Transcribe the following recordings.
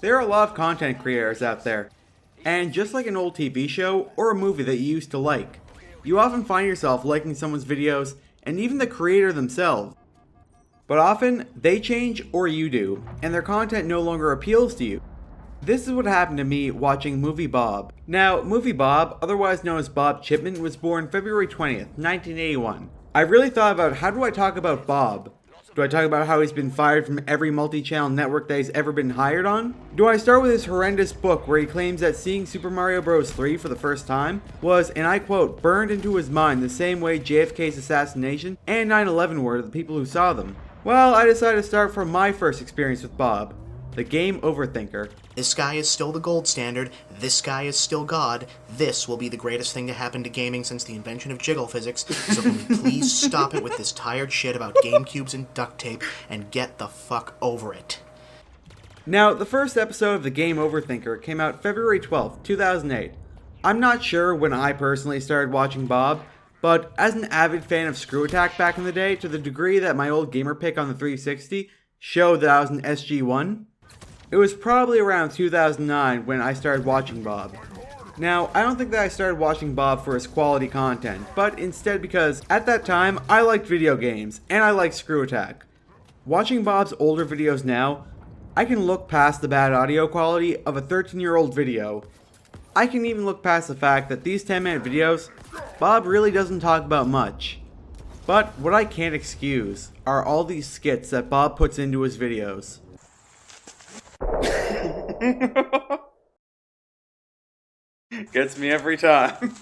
There are a lot of content creators out there, and just like an old TV show or a movie that you used to like, you often find yourself liking someone's videos and even the creator themselves. But often, they change or you do, and their content no longer appeals to you. This is what happened to me watching MovieBob. Now, MovieBob, otherwise known as Bob Chipman, was born February 20th, 1981. I really thought about how do I talk about Bob? Do I talk about how he's been fired from every multi-channel network that he's ever been hired on? Do I start with his horrendous book where he claims that seeing Super Mario Bros. 3 for the first time was, and I quote, burned into his mind the same way JFK's assassination and 9/11 were to the people who saw them? Well, I decided to start from my first experience with Bob, the game overthinker. This guy is still the gold standard. This guy is still God. This will be the greatest thing to happen to gaming since the invention of jiggle physics. So can we please stop it with this tired shit about GameCubes and duct tape and get the fuck over it? Now, the first episode of the Game Overthinker came out February 12th, 2008. I'm not sure when I personally started watching Bob, but as an avid fan of Screw Attack back in the day, to the degree that my old gamer pick on the 360 showed that I was an SG1, it was probably around 2009 when I started watching Bob. Now, I don't think that I started watching Bob for his quality content, but instead because at that time I liked video games and I liked Screw Attack. Watching Bob's older videos now, I can look past the bad audio quality of a 13-year-old video. I can even look past the fact that these 10-minute videos, Bob really doesn't talk about much. But what I can't excuse are all these skits that Bob puts into his videos. Gets me every time.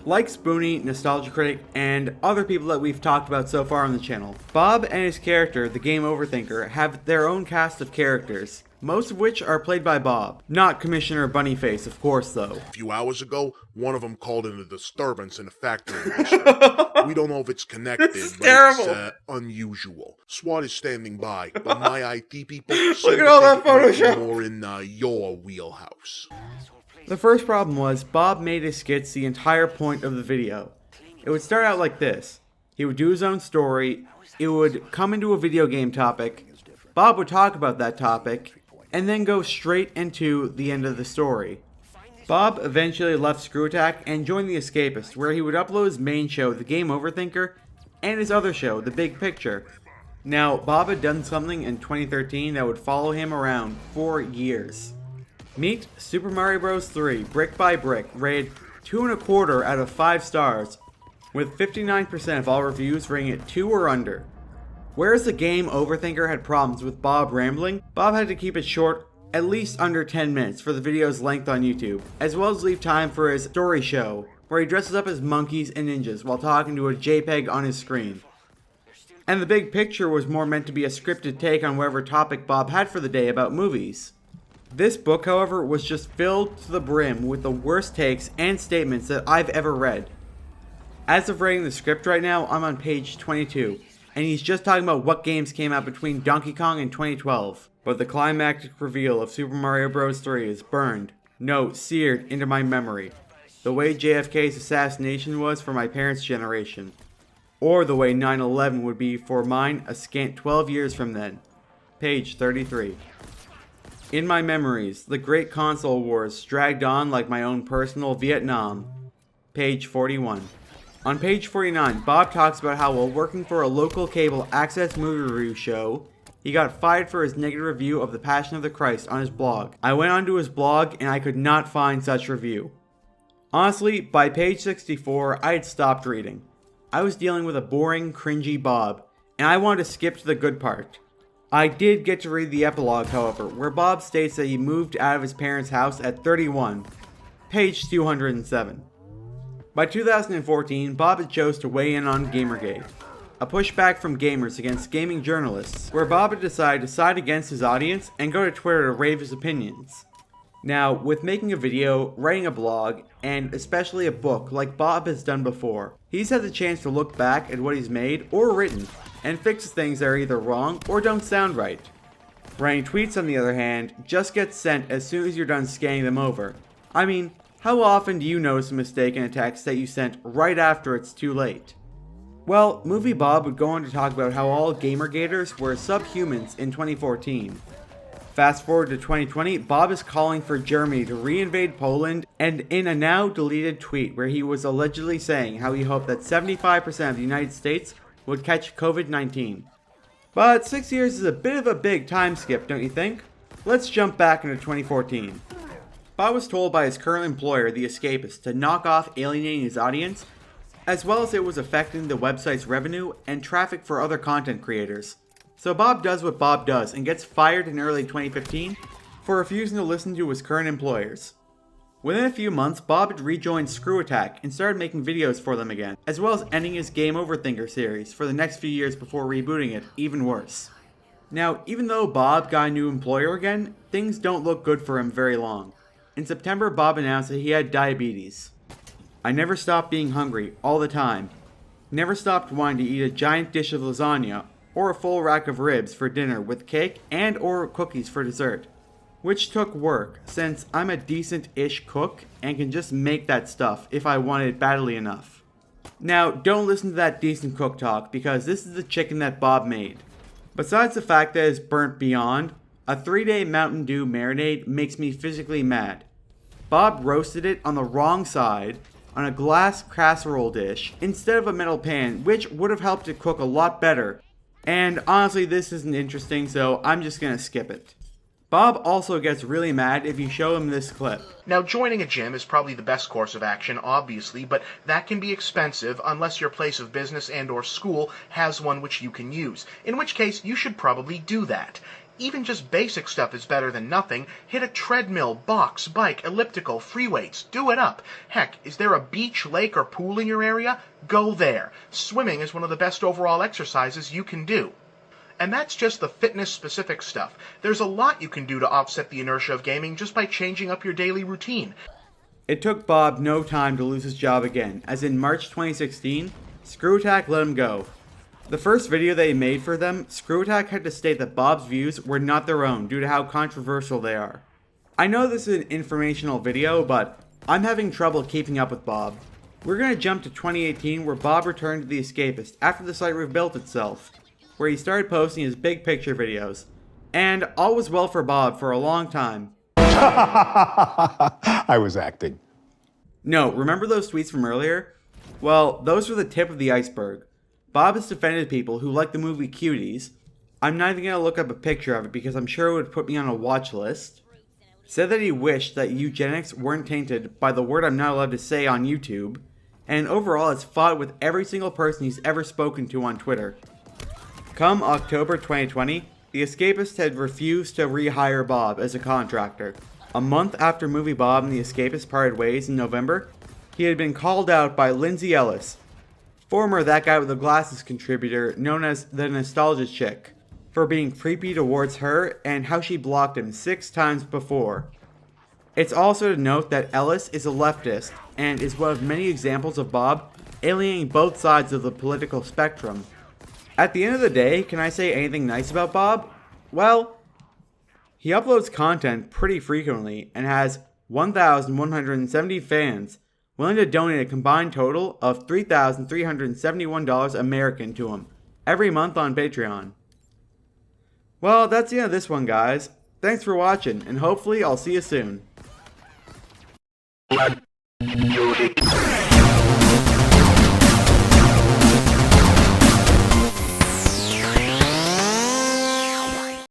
Like Spoonie, Nostalgia Critic, and other people that we've talked about so far on the channel, Bob and his character, the Game Overthinker, have their own cast of characters, most of which are played by Bob. Not Commissioner Bunnyface, of course, though. A few hours ago, one of them called in a disturbance in the factory. We don't know if it's connected, but terrible. It's unusual. SWAT is standing by, but my IT people Look at all that Photoshop. More in your wheelhouse. The first problem was Bob made his skits the entire point of the video. It would start out like this. He would do his own story, it would come into a video game topic, Bob would talk about that topic, and then go straight into the end of the story. Bob eventually left Screw Attack and joined The Escapist, where he would upload his main show, The Game Overthinker, and his other show, The Big Picture. Now, Bob had done something in 2013 that would follow him around for years. Meet Super Mario Bros. 3, brick by brick, rated 2.25 out of 5 stars, with 59% of all reviews rating it 2 or under. Whereas the Game Overthinker had problems with Bob rambling, Bob had to keep it short, at least under 10 minutes for the video's length on YouTube, as well as leave time for his story show, where he dresses up as monkeys and ninjas while talking to a JPEG on his screen. And the Big Picture was more meant to be a scripted take on whatever topic Bob had for the day about movies. This book, however, was just filled to the brim with the worst takes and statements that I've ever read. As of writing the script right now, I'm on page 22, and he's just talking about what games came out between Donkey Kong and 2012. But the climactic reveal of Super Mario Bros. 3 is burned, no, seared into my memory. The way JFK's assassination was for my parents' generation. Or the way 9/11 would be for mine a scant 12 years from then. Page 33. In my memories, the great console wars dragged on like my own personal Vietnam. Page 41. On page 49, Bob talks about how while working for a local cable access movie review show, he got fired for his negative review of The Passion of the Christ on his blog. I went onto his blog and I could not find such review. Honestly, by page 64, I had stopped reading. I was dealing with a boring, cringy Bob, and I wanted to skip to the good part. I did get to read the epilogue, however, where Bob states that he moved out of his parents' house at 31, page 207. By 2014, Bob had chose to weigh in on Gamergate, a pushback from gamers against gaming journalists, where Bob had decided to side against his audience and go to Twitter to rave his opinions. Now, with making a video, writing a blog, and especially a book like Bob has done before, he's had the chance to look back at what he's made or written, and fix things that are either wrong or don't sound right. Writing tweets, on the other hand, just gets sent as soon as you're done scanning them over. I mean, how often do you notice a mistake in a text that you sent right after it's too late? Well, MovieBob would go on to talk about how all Gamergaters were subhumans in 2014. Fast forward to 2020, Bob is calling for Germany to reinvade Poland, and in a now deleted tweet where he was allegedly saying how he hoped that 75% of the United States would catch COVID-19. But 6 years is a bit of a big time skip, don't you think? Let's jump back into 2014. Bob was told by his current employer, The Escapist, to knock off alienating his audience, as well as it was affecting the website's revenue and traffic for other content creators. So Bob does what Bob does and gets fired in early 2015 for refusing to listen to his current employers. Within a few months, Bob had rejoined Screw Attack and started making videos for them again, as well as ending his Game Over Thinker series for the next few years before rebooting it even worse. Now, even though Bob got a new employer again, things don't look good for him very long. In September, Bob announced that he had diabetes. I never stopped being hungry, all the time. Never stopped wanting to eat a giant dish of lasagna, or a full rack of ribs for dinner with cake and or cookies for dessert. Which took work, since I'm a decent-ish cook and can just make that stuff if I want it badly enough. Now, don't listen to that decent cook talk, because this is the chicken that Bob made. Besides the fact that it's burnt beyond, a 3-day Mountain Dew marinade makes me physically mad. Bob roasted it on the wrong side, on a glass casserole dish, instead of a metal pan, which would have helped it cook a lot better. And honestly, this isn't interesting, so I'm just gonna skip it. Bob also gets really mad if you show him this clip. Now, joining a gym is probably the best course of action, obviously, but that can be expensive unless your place of business and or school has one which you can use, in which case you should probably do that. Even just basic stuff is better than nothing. Hit a treadmill, box, bike, elliptical, free weights. Do it up. Heck, is there a beach, lake, or pool in your area? Go there. Swimming is one of the best overall exercises you can do. And that's just the fitness-specific stuff. There's a lot you can do to offset the inertia of gaming just by changing up your daily routine. It took Bob no time to lose his job again, as in March 2016, Screw Attack let him go. The first video they made for them, Screw Attack had to state that Bob's views were not their own due to how controversial they are. I know this is an informational video, but I'm having trouble keeping up with Bob. We're going to jump to 2018 where Bob returned to The Escapist after the site rebuilt itself, where he started posting his big picture videos. And all was well for Bob for a long time. I was acting. No, remember those tweets from earlier? Well, those were the tip of the iceberg. Bob has defended people who like the movie Cuties. I'm not even going to look up a picture of it because I'm sure it would put me on a watch list. Said that he wished that eugenics weren't tainted by the word I'm not allowed to say on YouTube. And overall has fought with every single person he's ever spoken to on Twitter. Come October 2020, The Escapist had refused to rehire Bob as a contractor. A month after MovieBob and The Escapist parted ways in November, he had been called out by Lindsay Ellis, former That Guy with the Glasses contributor known as the Nostalgia Chick, for being creepy towards her and how she blocked him 6 times before. It's also to note that Ellis is a leftist and is one of many examples of Bob alienating both sides of the political spectrum. At the end of the day, can I say anything nice about Bob? Well, he uploads content pretty frequently and has 1,170 fans willing to donate a combined total of $3,371 American to him every month on Patreon. Well, that's the end of this one, guys. Thanks for watching, and hopefully I'll see you soon.